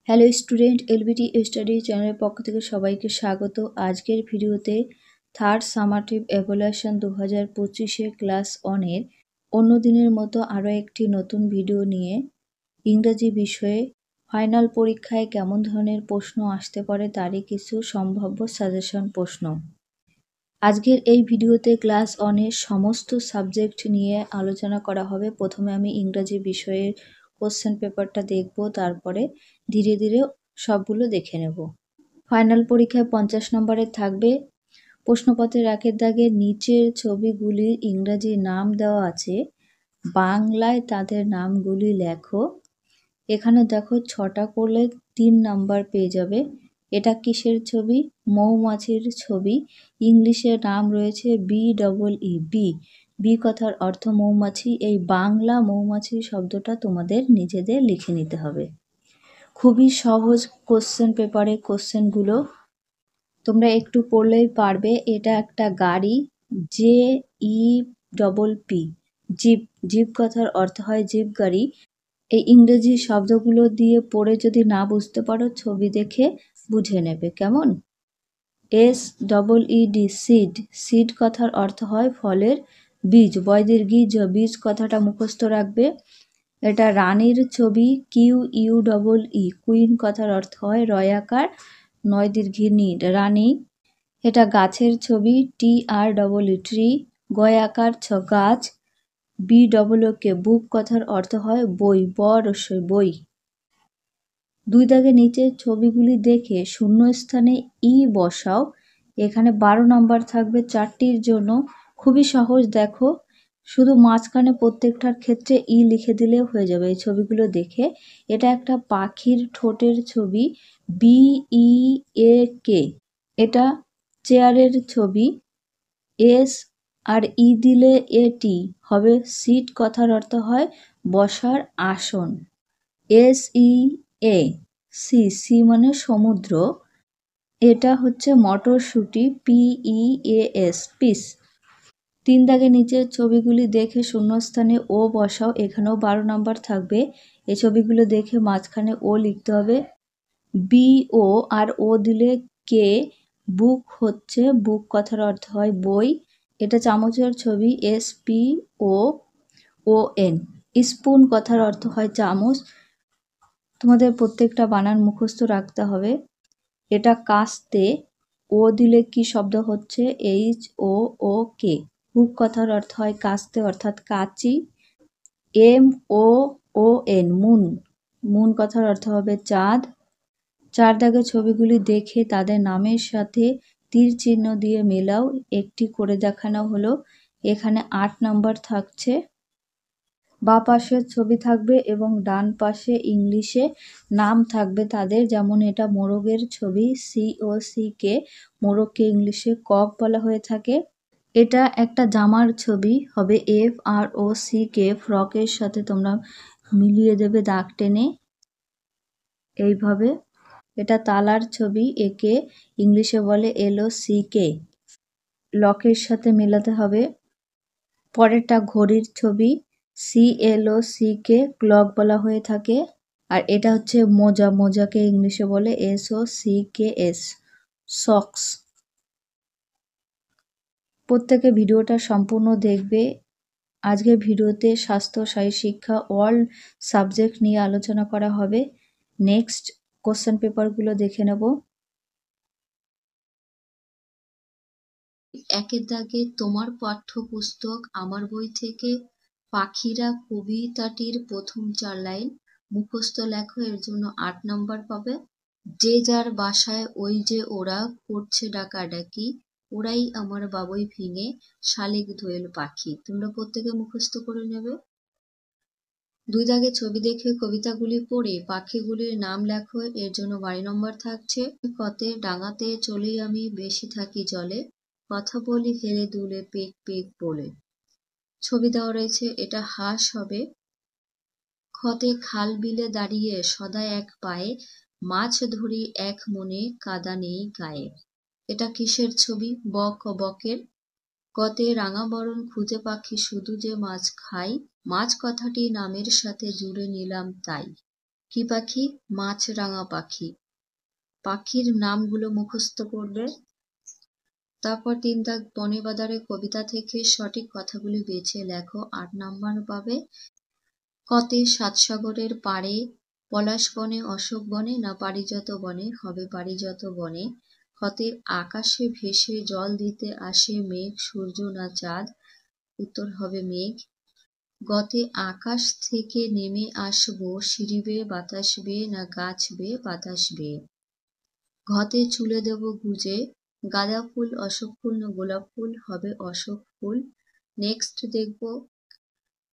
Hello student, LBT study চ্যানেলের পক্ষ থেকে সবাইকে স্বাগত। আজকের ভিডিওতে থার্ড সামাটিভ এভালুয়েশন 2025-এ ক্লাস 1-এর অন্য দিনের মতো আরও একটি নতুন ভিডিও নিয়ে ইংরেজি বিষয়ে ফাইনাল পরীক্ষায় কেমন ধরনের প্রশ্ন আসতে পারে তারই কিছু সম্ভাব্য সাজেশন প্রশ্ন। আজকের এই ভিডিওতে ক্লাস 1-এর সমস্ত সাবজেক্ট নিয়ে আলোচনা করা হবে। প্রথমে আমি ইংরেজি বিষয়ের কোশ্চেন পেপারটা দেখব, তারপরে ধীরে ধীরে সবগুলো দেখে নেব। ফাইনাল পরীক্ষায় 50 নম্বরের থাকবে। প্রশ্নপত্রের একের দাগে নিচের ছবিগুলির ইংরাজি নাম দেওয়া আছে, বাংলায় তাদের নামগুলি লেখো। এখানে দেখো 6টা করলে 3 নাম্বার পেয়ে যাবে। এটা কিসের ছবি? মৌমাছির ছবি। ইংলিশে নাম রয়েছে BEE, বি কথার অর্থ মৌমাছি। এই বাংলা মৌমাছি শব্দটা তোমাদের নিজেদের লিখে নিতে হবে। খুবই সহজ কোশ্চেন পেপারে কোশ্চেনগুলো, তোমরা একটু পড়লেই পারবে। এটা একটা গাড়ি, JEPP, জিপ। জিপ কথার অর্থ হয় জিপ গাড়ি। এই ইংরেজি শব্দগুলো দিয়ে পড়ে যদি না বুঝতে পারো ছবি দেখে বুঝে নেবে, কেমন? SEED, seed. সিড কথার অর্থ হয় ফলের বীজ, বয়দীর্ঘী বীজ কথাটা মুখস্থ রাখবে। এটা রানীর ছবি, QUEE, কুইন কথার অর্থ হয় রয়াকার নয় দীর্ঘী নি, রানী। এটা গাছের ছবি, TREE, ট্রি, গয়াকার গাছ। BOOK, বুক কথার অর্থ হয় বই, বরসই বই। 2 দাগে নিচের ছবিগুলি দেখে শূন্যস্থানে ই বসাও। এখানে 12 নাম্বার থাকবে 4টির জন্য। খুবই সহজ, দেখো শুধু মাঝখানে প্রত্যেকটার ক্ষেত্রে ই লিখে দিলেও হয়ে যাবে এই ছবিগুলো দেখে। এটা একটা পাখির ঠোঁটের ছবি, BEAK। এটা চেয়ারের ছবি, S আর ই দিলে AT হবে সিট কথার অর্থ হয় বসার আসন, SEA। সি মানে সমুদ্র। এটা হচ্ছে মটরশুঁটি, PEAS, পিস। 3 দাগে নিচের ছবিগুলি দেখে শূন্যস্থানে ও বসাও। এখানেও 12 নাম্বার থাকবে। এই ছবিগুলো দেখে মাঝখানে ও লিখতে হবে। BO আর ও দিলে কে। বুক হচ্ছে, বুক কথার অর্থ হয় বই। এটা চামচের ছবি, SPOON। স্পুন কথার অর্থ হয় চামচ। তোমাদের প্রত্যেকটা বানান মুখস্থ রাখতে হবে। এটা কাস্তে, ও দিলে কি শব্দ হচ্ছে? HOOK। হুক কথার অর্থ হয় কাস্তে অর্থাৎ কাঁচি। MOON, moon. মুন কথার অর্থ হবে চাঁদ। 4 দাগের ছবিগুলি দেখে তাদের নামের সাথে তীর চিহ্ন দিয়ে মেলাও। একটি করে দেখানো হলো। এখানে 8 নাম্বার থাকছে। বাঁ পাশের ছবি থাকবে এবং ডান পাশে ইংলিশে নাম থাকবে তাদের, যেমন এটা মোরগের ছবি, COCK। মোরগকে ইংলিশে কক বলা হয়ে থাকে। এটা একটা জামার ছবি, হবে FROCK। ফ্রকের সাথে তোমরা মিলিয়ে দেবে দাগ টেনে এইভাবে। এটা তালার ছবি, একে ইংলিশে বলে LOCK, লকের সাথে মেলাতে হবে। পরেরটা ঘড়ির ছবি, CLOCK, ক্লক বলা হয়ে থাকে। আর এটা হচ্ছে মোজা, মোজাকে ইংলিশে বলে SOCKS, সক্স। প্রত্যেকে ভিডিওটা সম্পূর্ণ দেখবে। আজকের ভিডিওতে স্বাস্থ্য, শারীর শিক্ষা, অল সাবজেক্ট নিয়ে আলোচনা করা হবে। নেক্সট কোশ্চেন পেপারগুলো দেখে নেব। একের দাগে তোমার পাঠ্যপুস্তক আমার বই থেকে পাখিরা কবিতাটির প্রথম 4 লাইন মুখস্থ লেখো। এর জন্য 8 নাম্বার পাবে। যে যার বাসায় ওই যে ওরা করছে ডাকাডাকি, ওরাই আমার বাবুই ভেঙে শালিক দোয়েল পাখি। তোমরা প্রত্যেকে মুখস্থ করে নেবে। 2 দাগে ছবি দেখে কবিতাগুলি পড়ে পাখিগুলির নাম লেখো। এর জন্য 12 নম্বর থাকছে। কতে ডাঙাতে চলি আমি বেশি থাকি জলে, কথা বলি হেলে দুলে পেক পেক বলে। ছবি দেওয়া রয়েছে, এটা হাঁস হবে। খতে খাল বিলে দাঁড়িয়ে সদা এক পায়ে, মাছ ধরি এক মনে কাদা নেই গায়ে। এটা কিসের ছবি? বক, বকের। কতে রাঙা বরণ খুঁজে পাখি শুধু যে মাছ খাই, মাছ কথাটি নামের সাথে জুড়ে নিলাম তাই। কি পাখি? মাছরাঙা পাখি। পাখির নামগুলো মুখস্থ করবে। তারপর 3 দাগ বনে বাদারে কবিতা থেকে সঠিক কথাগুলি বেছে লেখো। 8 নাম্বার পাবে। কতে সাতসাগরের পাড়ে, পলাশ বনে, অশোক বনে না পারিজাত বনে? হবে পারিজাত বনে। ক্ষতে আকাশে ভেসে জল দিতে আসে মেঘ, সূর্য না চাঁদ? উত্তর হবে মেঘ। গতে আকাশ থেকে নেমে আসবো সিঁড়ি বেয়ে বাতাস বেয়ে না গাছ বেয়ে বাতাস বেয়ে? ঘতে চুলে দেব গুজে, গাঁদা ফুল, অশোক ফুল না গোলাপ ফুল? হবে অশোক ফুল। নেক্সট দেখব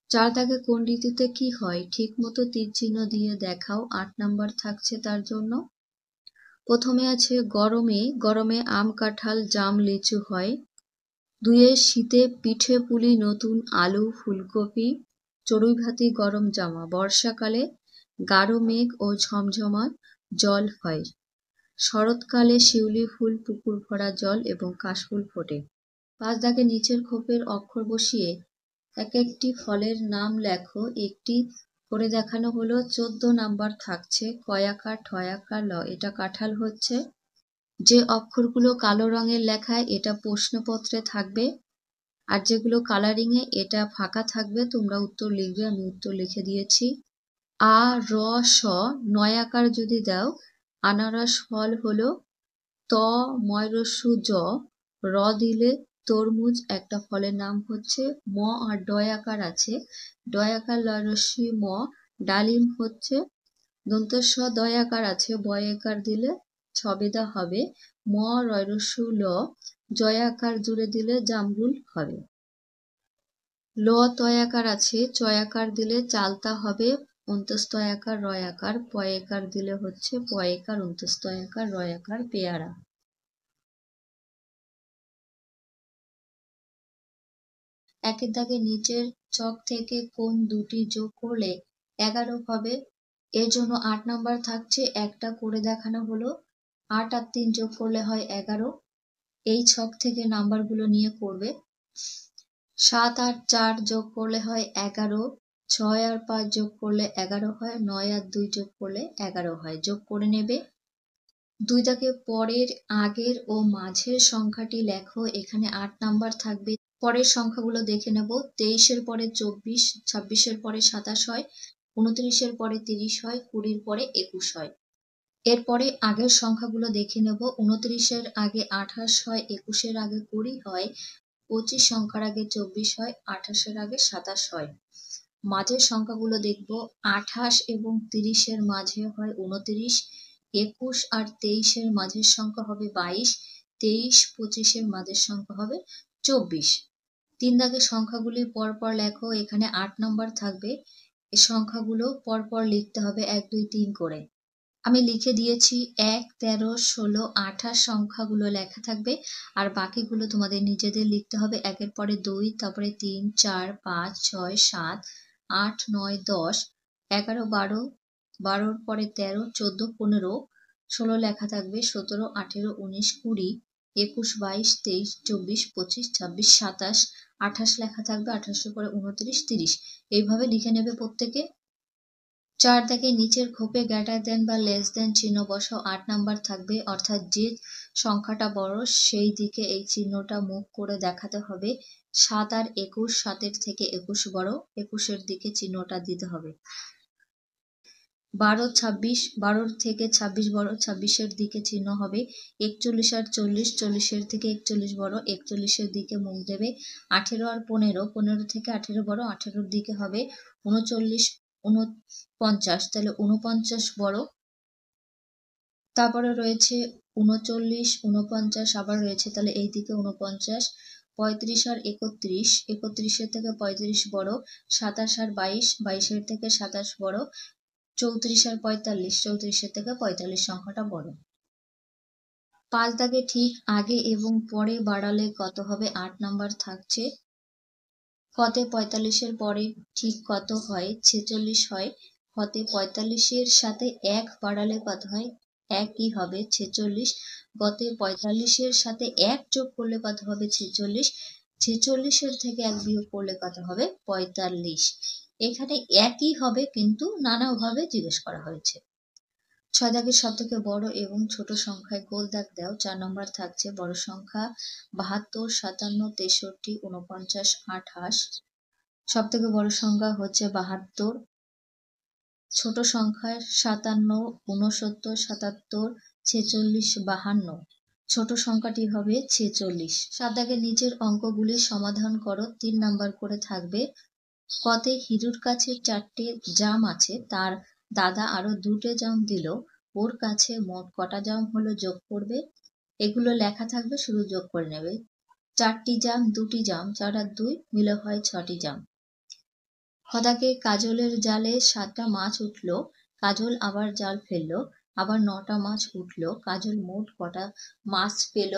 4 দাগে কোন ঋতুতে কি হয়? ঠিক মতো তীর চিহ্ন দিয়ে দেখাও। 8 নাম্বার থাকছে তার জন্য। প্রথমে আছে গরমে, গরমে আম কাঁঠাল জাম লিচু হয়। 2 শীতে পিঠে পুলি নতুন আলু ফুলকপি চড়ুই ভাতি গরম জামা। বর্ষাকালে গাঢ় মেঘ ও ঝমঝমা জল হয়। শরৎকালে শিউলি ফুল, পুকুর ভরা জল এবং কাশফুল ফোটে। 5 দাগে নিচের খোপের অক্ষর বসিয়ে এক একটি ফলের নাম লেখো। একটি করে দেখানো হলো। 14 নাম্বার থাকছে কয়াকার ঠয়াকার ল। এটা কাঁঠাল হচ্ছে। যে অক্ষরগুলো কালো রঙের লেখায় এটা প্রশ্নপত্রে থাকবে, আর যেগুলো কালারিং এ এটা ফাঁকা থাকবে। তোমরা উত্তর লিখবে, আমি উত্তর লিখে দিয়েছি। আ র স নয়াকার যদি দাও, আনারস ফল হলো। ত ময়রস্যু জ, র দিলে তরমুজ একটা ফলের নাম হচ্ছে। ম আর ডয়াকার আছে, ডয়াকার লরস্যি ম, ডালিম হচ্ছে। দন্তস্ব দয়াকার আছে, বয়াকার দিলে ছবেদা হবে। ম রয়রস্যু ল, জয়াকার জুড়ে দিলে জামরুল হবে। ল তয়াকার আছে, চয়াকার দিলে চালতা হবে। অন্তস্তয়াকার রয়াকার, পয়েকার দিলে হচ্ছে পয়েকার, অন্তস্তয়াকার রয়াকার পেয়ারা। একের দাগে নিচের চক থেকে কোন দুটি যোগ করলে 11 হবে? এর জন্য 8 নাম্বার থাকছে। একটা করে দেখানো হলো। 8 আর 3 যোগ করলে হয় 11। এই ছক থেকে নাম্বারগুলো নিয়ে করবে। 7 আর 4 যোগ করলে হয় 11, 6 আর 5 যোগ করলে 11 হয়, 9 আর 2 যোগ করলে 11 হয়। যোগ করে নেবে। 2 দাগে পরের, আগের ও মাঝের সংখ্যাটি লেখো। এখানে 8 নাম্বার থাকবে। পরের সংখ্যাগুলো দেখে নেব। 23-এর পরে 24, 26-এর পরে 27 হয়, 29-এর পরে 30 হয়, 20-এর পরে 21 হয়। এরপরে আগের সংখ্যাগুলো দেখে নেব। 29-এর আগে 28 হয়, 21-এর আগে 20 হয়, 25 সংখ্যার আগে 24 হয়, 28-এর আগে 27 হয়। মাঝের সংখ্যাগুলো দেখব। 28 এবং 30-এর মাঝে হয় 29, 21 আর 23-এর মাঝের সংখ্যা হবে 22, 23, 25-এর মাঝের সংখ্যা হবে 24। 3 দাগের সংখ্যাগুলি পরপর লেখো। এখানে 8 নম্বর থাকবে। এই সংখ্যাগুলো পরপর লিখতে হবে 1, 2, 3 করে। আমি লিখে দিয়েছি। 1, 13, 16, 28 সংখ্যাগুলো লেখা থাকবে, আর বাকিগুলো তোমাদের নিজেদের লিখতে হবে। 1-এর পরে 2, তারপরে 3, 4, 5, 6, 7, 8, 9, 10, 11, 12, 12-র পরে 13, 14, 15, 16 লেখা থাকবে। 17, 18, 19, 20, 21, 22, 23, 24, 25, 26, 27, 28 লেখা থাকবে। 28-এর পরে 29, 30। এইভাবে লিখে নেবে প্রত্যেকে। 4 দাগে নিচের খোপে গ্রেটার দেন বা লেস দেন চিহ্ন বসাও। 8 নাম্বার থাকবে, অর্থাৎ যে সংখ্যাটা বড় সেই দিকে এই চিহ্নটা মুখ করে দেখাতে হবে। 7 আর 21, 7-এর থেকে 21 বড়, 21-এর দিকে চিহ্নটা দিতে হবে। 12, 26, 12-র থেকে 26 বড়, 26-এর দিকে চিহ্ন হবে। 41 আর 40, 40-এর থেকে 41 বড়, 41-এর দিকে মুখ দেবে। 18 আর 15, 15 থেকে 18 বড়, 18-র দিকে হবে। 39, 49, তাহলে 49 বড়। তারপরে রয়েছে 39, 49 আবার রয়েছে, তাহলে এই দিকে 49। 35 আর 31, 31-এর থেকে 35 বড়। 27 আর 22, 22-এর থেকে 27 বড়। 34 আর 45, 34-এর থেকে 45 সংখ্যাটা বড়। 5 দাগে ঠিক আগে এবং পরে বাড়ালে কত হবে? 8 নাম্বার থাকছে। কতে 45-এর পরে ঠিক কত হয়? 46 হয়। কতে 45-এর সাথে 1 বাড়ালে কত হয়? 1ই হবে, 46। গতে 45-এর সাথে 1 যোগ করলে কত হবে? 46। 46-এর থেকে 1 বিয়োগ করলে কত হবে? 45। এখানে একই হবে কিন্তু নানাভাবে জিজ্ঞেস করা হয়েছে। 6 দাগের সবথেকে বড় এবং ছোট সংখ্যায় গোল দাগ দাও। 4 নম্বর থাকছে বড় সংখ্যা 72, 57, 63, 49, 28। সবথেকে বড় সংখ্যা হচ্ছে 72। ছোট সংখ্যায় 57, 69, 77, 46, 52। ছোট সংখ্যাটি হবে 46। 7 দাগের নিচের অঙ্কগুলি সমাধান করো। 3 নাম্বার করে থাকবে। কতে হিরুর কাছে 4টে জাম আছে, তার দাদা আরো 2টে জাম দিল, ওর কাছে মোট কটা জাম হলো যোগ করবে। এগুলো লেখা থাকবে, শুধু যোগ করে নেবে। 4টি জাম, 2টি জাম, 4 আর 2 মিলে হয় 6টি জাম। খদাকে কাজলের জালে 7টা মাছ উঠলো, কাজল আবার জাল ফেললো, আবার 9টা মাছ উঠলো, কাজল মোট কটা মাছ পেল।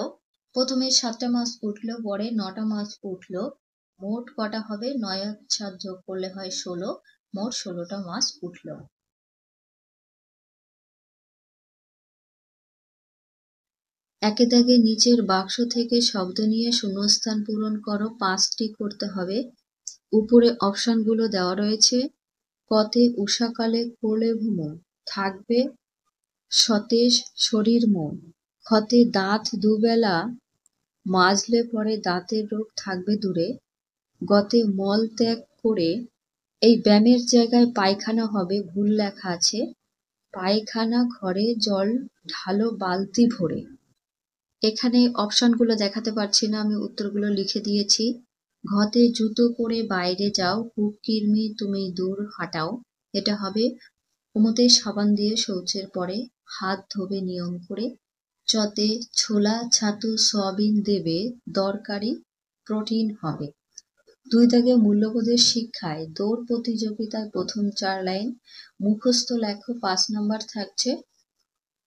প্রথমে 7টা মাছ উঠলো, পরে 9টা মাছ উঠলো, মোট কটা হবে? 9 আর 7 যোগ করলে হয় 16, মোট 16টা মাছ উঠলো। একে দাগে নিচের বাক্স থেকে শব্দ নিয়ে শূন্যস্থান পূরণ করো। 5টি করতে হবে। উপরে অপশনগুলো দেওয়া রয়েছে। কতে উষাকালে কোলে ভ্রমণ থাকবে সতেজ শরীর মন। ক্ষতে দাঁত দুবেলা মাজলে পরে দাঁতের রোগ থাকবে দূরে। গতে মল ত্যাগ করে, এই ব্যায়ামের জায়গায় পায়খানা হবে, ভুল লেখা আছে। পায়খানা ঘরে জল ঢালো বালতি ভরে। এখানে অপশনগুলো দেখাতে পারছি না, আমি উত্তরগুলো লিখে দিয়েছি। ঘতে জুতো পরে বাইরে যাও, কুকিরমি তুমি দূর হাঁটাও। এটা হবে কুমোতে সাবান দিয়ে শৌচের পরে হাত ধোবে নিয়ম করে। চতে ছোলা ছাতু সয়াবিন দেবে, দরকারি প্রোটিন হবে। 2 দাগে মূল্যবোধের শিক্ষায় দৌড় প্রতিযোগিতায় প্রথম 4 লাইন মুখস্থ লেখো। 5 নম্বর থাকছে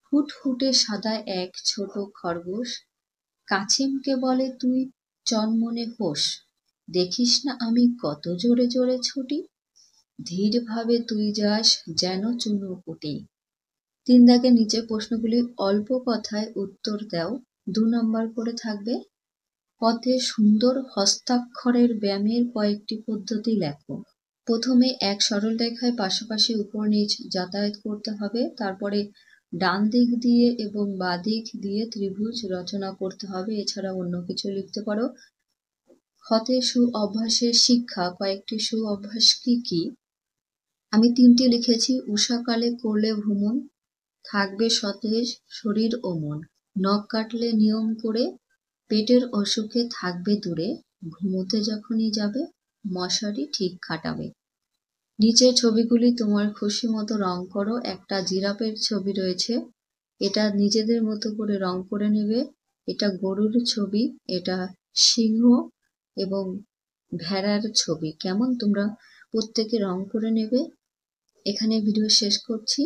ফুটফুটে সাদা এক ছোট খরগোশ, কাছিমকে বলে তুই চনমনে হোস, দেখিস না আমি কত জোরে জোরে ছুটি, ধীর ভাবে তুই যাস যেন চুনোপুটি। 3 দাগের নিচে প্রশ্নগুলি অল্প কথায় উত্তর দাও। 2 নম্বর করে থাকবে। পথে সুন্দর হস্তাক্ষরের ব্যায়ামের কয়েকটি পদ্ধতি লেখো। প্রথমে এক সরল রেখায় পাশাপাশি উপর নিচ যাতায়াত করতে হবে। তারপরে ডান দিক দিয়ে এবং বাঁ দিক দিয়ে ত্রিভুজ রচনা করতে হবে। এছাড়া অন্য কিছু লিখতে পারো। ক্ষতে সু অভ্যাসের শিক্ষা, কয়েকটি সু অভ্যাস কি কি? আমি 3টি লিখেছি। উষাকালে করলে ভ্রমণ থাকবে সতেজ শরীর ও মন, নখ কাটলে নিয়ম করে, পেটের অসুখে থাকবে দূরে, ঘুমোতে যখনই যাবে মশারি ঠিক খাটাবে। নিচের ছবিগুলি তোমার খুশি মতো রং করো। একটা জিরাফের ছবি রয়েছে, এটা নিজেদের মতো করে রং করে নেবে। এটা গরুর ছবি, এটা সিংহ এবং ভেড়ার ছবি। কেমন তোমরা প্রত্যেকে রং করে নেবে। এখানে ভিডিও শেষ করছি।